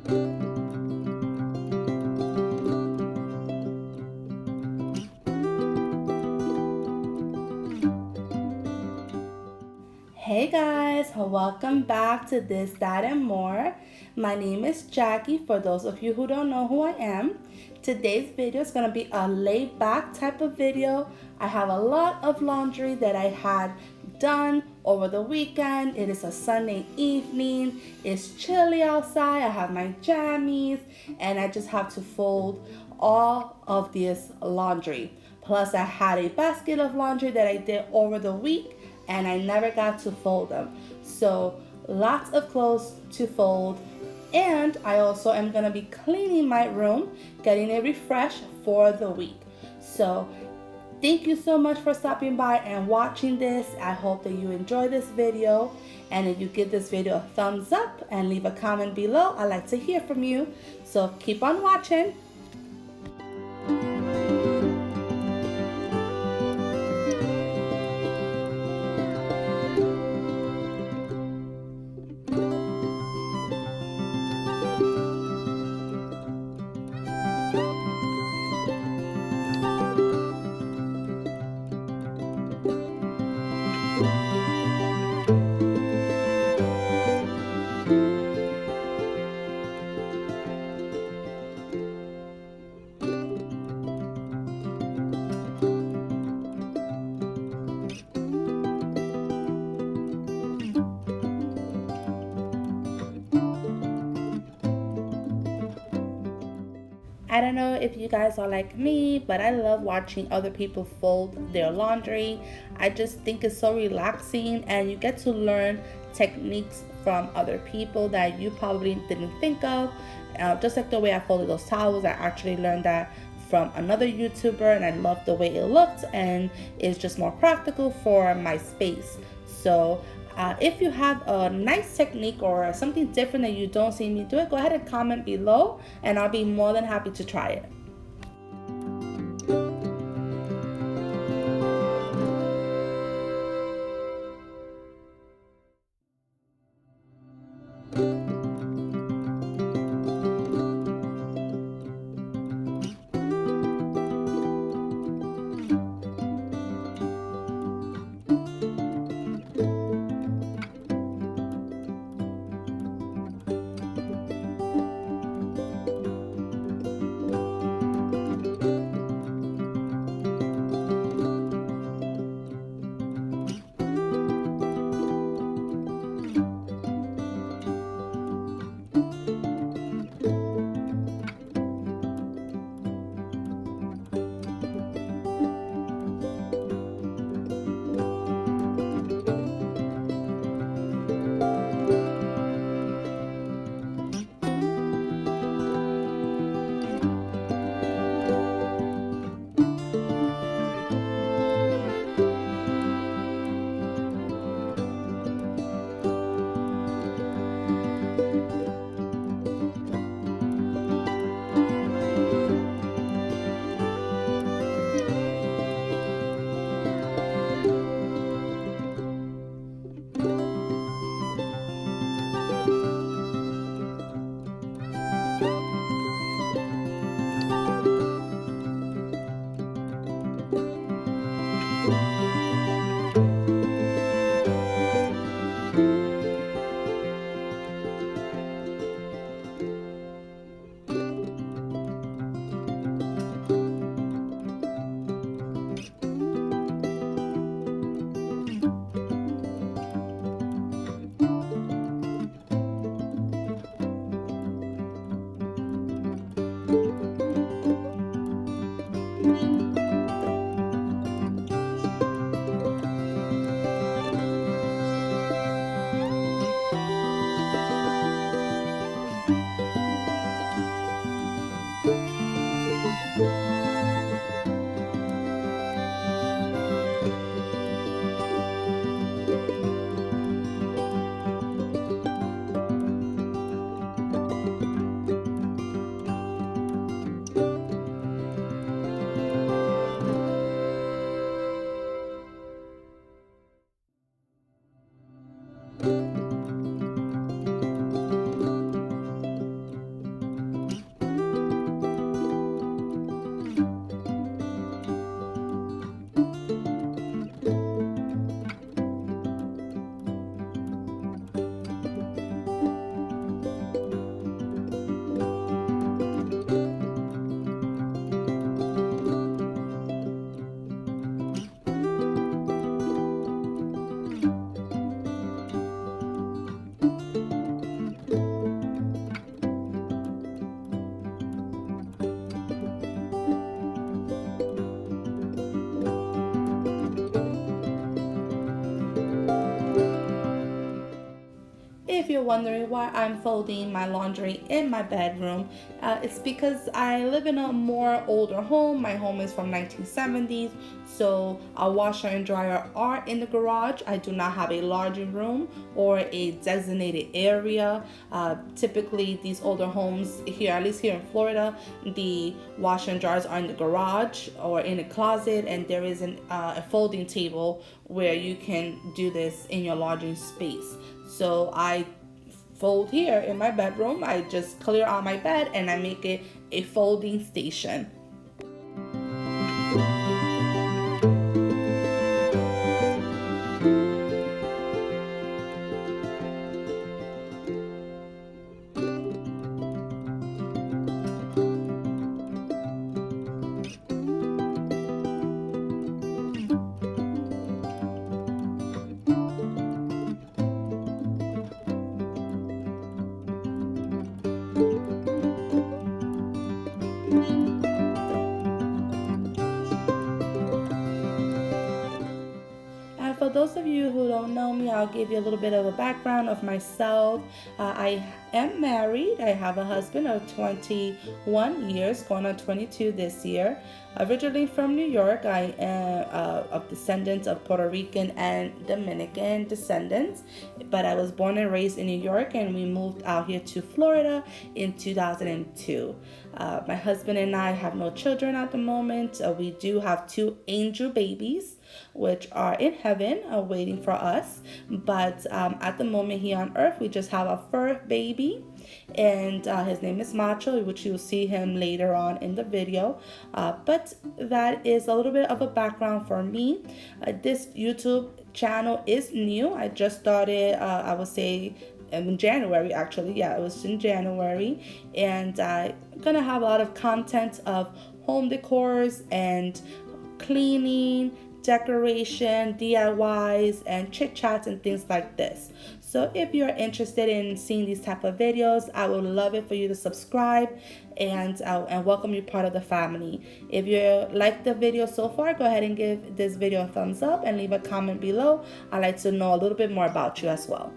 Hey guys, welcome back to This, That, and More. My name is Jackie, for those of you who don't know who I am. Today's video is going to be a laid back type of video. I have a lot of laundry that I had done over the weekend. It is a Sunday evening. It's chilly outside. I have my jammies and I just have to fold all of this laundry. Plus I had a basket of laundry that I did over the week and I never got to fold them. So lots of clothes to fold. And I also am gonna be cleaning my room, getting it refreshed for the week. So thank you so much for stopping by and watching this. I hope that you enjoy this video. And if you give this video a thumbs up and leave a comment below, I'd like to hear from you. So keep on watching. I don't know if you guys are like me, but I love watching other people fold their laundry. I just think it's so relaxing and you get to learn techniques from other people that you probably didn't think of. Just like the way I folded those towels, I actually learned that from another YouTuber and I love the way it looked and it's just more practical for my space. So if you have a nice technique or something different that you don't see me do it, go ahead and comment below and I'll be more than happy to try it. wondering why I'm folding my laundry in my bedroom, it's because I live in a more older home. My home is from 1970s, so our washer and dryer are in the garage. I do not have a laundry room or a designated area. Typically, these older homes here, at least here in Florida, the washer and dryers are in the garage or in a closet, and there is a folding table where you can do this in your laundry space. So I fold here in my bedroom. I just clear out my bed and I make it a folding station. And for those of you who don't know me, I'll give you a little bit of a background of myself. I am married. I have a husband of 21 years, going on 22 this year. Originally from New York, I am of descendants of Puerto Rican and Dominican descendants, but I was born and raised in New York, and we moved out here to Florida in 2002. My husband and I have no children at the moment. We do have 2 angel babies, which are in heaven waiting for us. But at the moment here on earth, we just have a fur baby, and his name is Macho, which you'll see him later on in the video. But that is a little bit of a background for me. This YouTube channel is new. I just started, I would say, in January, actually. Yeah, it was in January. And I'm gonna have a lot of content of home decors and cleaning, decoration, DIYs, and chit chats and things like this. So if you're interested in seeing these type of videos, I would love it for you to subscribe and welcome you part of the family. If you like the video so far, go ahead and give this video a thumbs up and leave a comment below. I'd like to know a little bit more about you as well.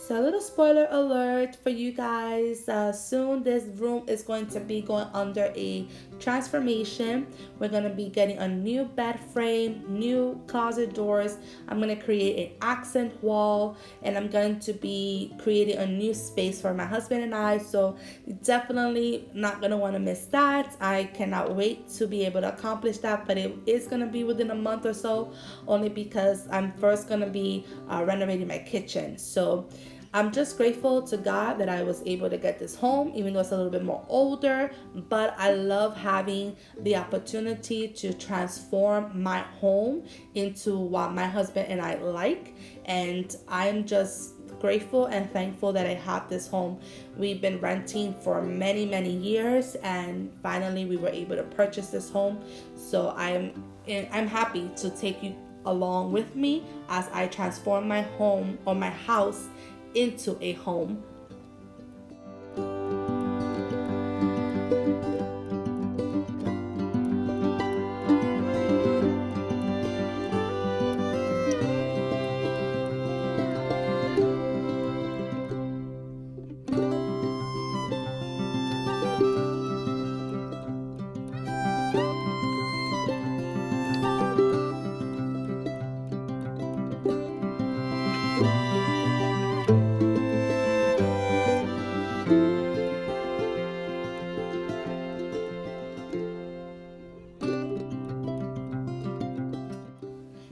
So a little spoiler alert for you guys, soon this room is going to be going under a transformation. We're going to be getting a new bed frame, new closet doors. I'm going to create an accent wall, and I'm going to be creating a new space for my husband and I. So definitely not going to want to miss that. I cannot wait to be able to accomplish that, but it is going to be within a month or so, only because I'm first going to be renovating my kitchen. So I'm just grateful to God that I was able to get this home, even though it's a little bit more older, but I love having the opportunity to transform my home into what my husband and I like. And I'm just grateful and thankful that I have this home. We've been renting for many years, and finally we were able to purchase this home. So I'm and I'm happy to take you along with me as I transform my home or my house into a home.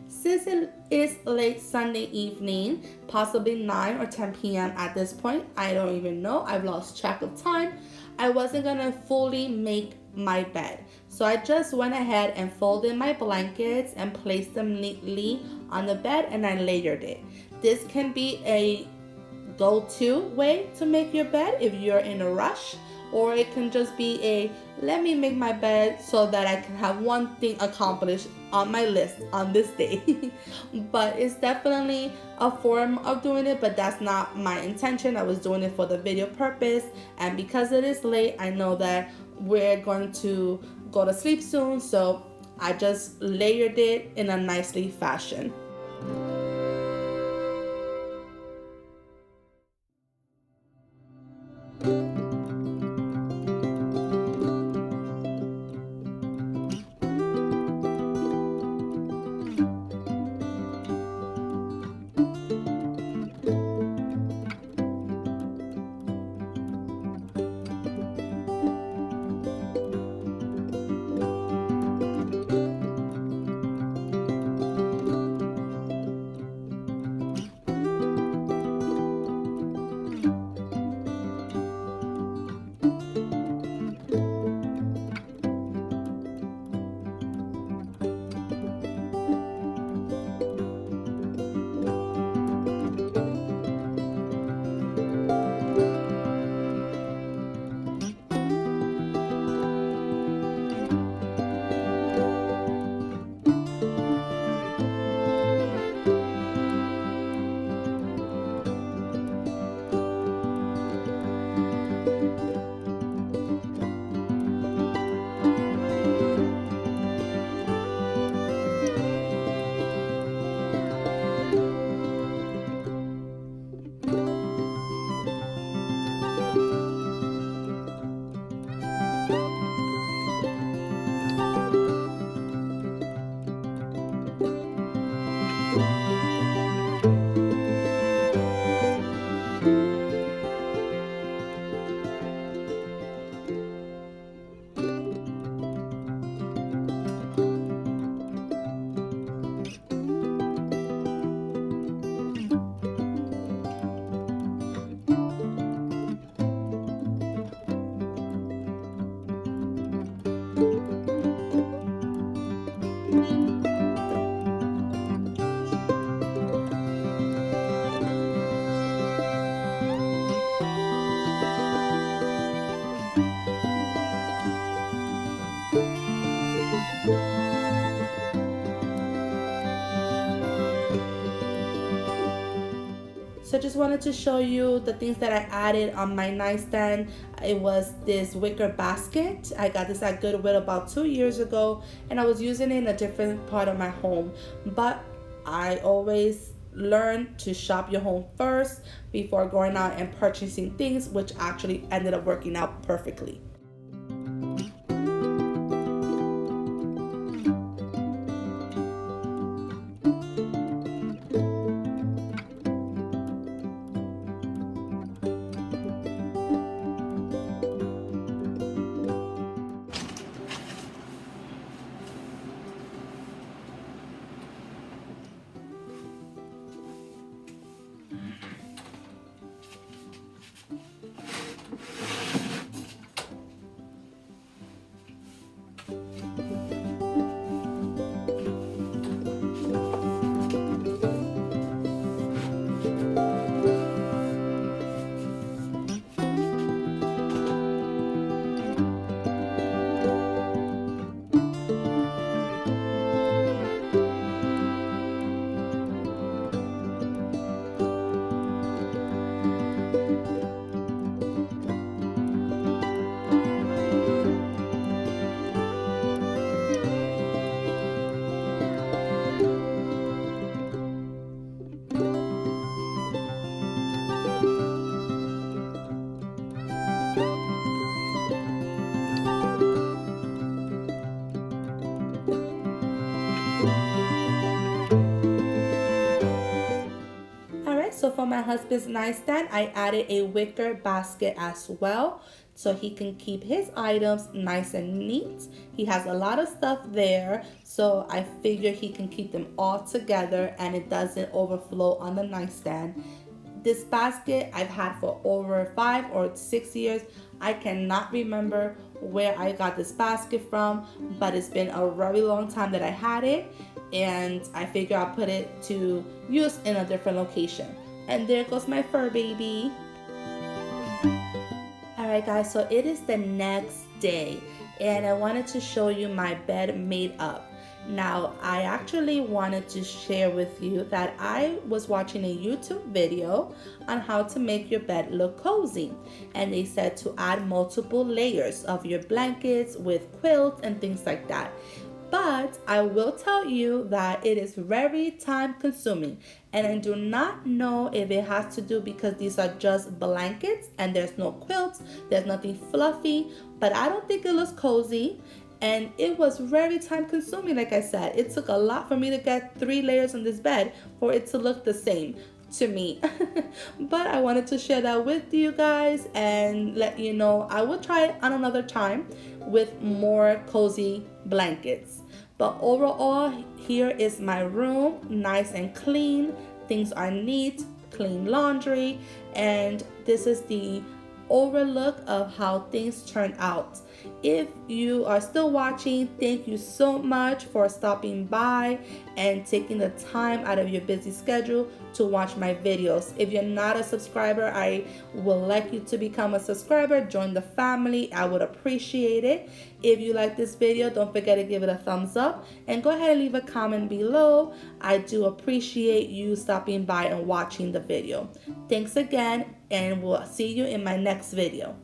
Since it is late Sunday evening, possibly 9 or 10 p.m. at this point, I don't even know. I've lost track of time. I wasn't going to fully make my bed. So I just went ahead and folded my blankets and placed them neatly on the bed, and I layered it. This can be a go-to way to make your bed if you're in a rush, or it can just be a let me make my bed so that I can have one thing accomplished on my list on this day. But it's definitely a form of doing it, but that's not my intention. I was doing it for the video purpose, and because it is late, I know that we're going to go to sleep soon, so I just layered it in a nicely fashion. So I just wanted to show you the things that I added on my nightstand. It was this wicker basket. I got this at Goodwill about 2 years ago, and I was using it in a different part of my home. But I always learn to shop your home first before going out and purchasing things, which actually ended up working out perfectly. Also for my husband's nightstand, I added a wicker basket as well, so he can keep his items nice and neat. He has a lot of stuff there, so I figure he can keep them all together and it doesn't overflow on the nightstand. This basket I've had for over 5 or 6 years. I cannot remember where I got this basket from, but it's been a very long time that I had it, and I figure I'll put it to use in a different location. And there goes my fur baby. Alright guys, so it is the next day and I wanted to show you my bed made up. Now, I actually wanted to share with you that I was watching a YouTube video on how to make your bed look cozy. And they said to add multiple layers of your blankets with quilts and things like that. But I will tell you that it is very time consuming. And I do not know if it has to do because these are just blankets and there's no quilts, there's nothing fluffy, but I don't think it looks cozy. And it was very time consuming, like I said. It took a lot for me to get 3 layers on this bed for it to look the same to me. But I wanted to share that with you guys and let you know I will try it on another time with more cozy blankets. But overall, here is my room, nice and clean. Things are neat, clean laundry, and this is the overlook of how things turn out. If you are still watching, thank you so much for stopping by and taking the time out of your busy schedule to watch my videos. If you're not a subscriber, I would like you to become a subscriber, join the family. I would appreciate it. If you like this video, don't forget to give it a thumbs up and go ahead and leave a comment below. I do appreciate you stopping by and watching the video. Thanks again, and we'll see you in my next video.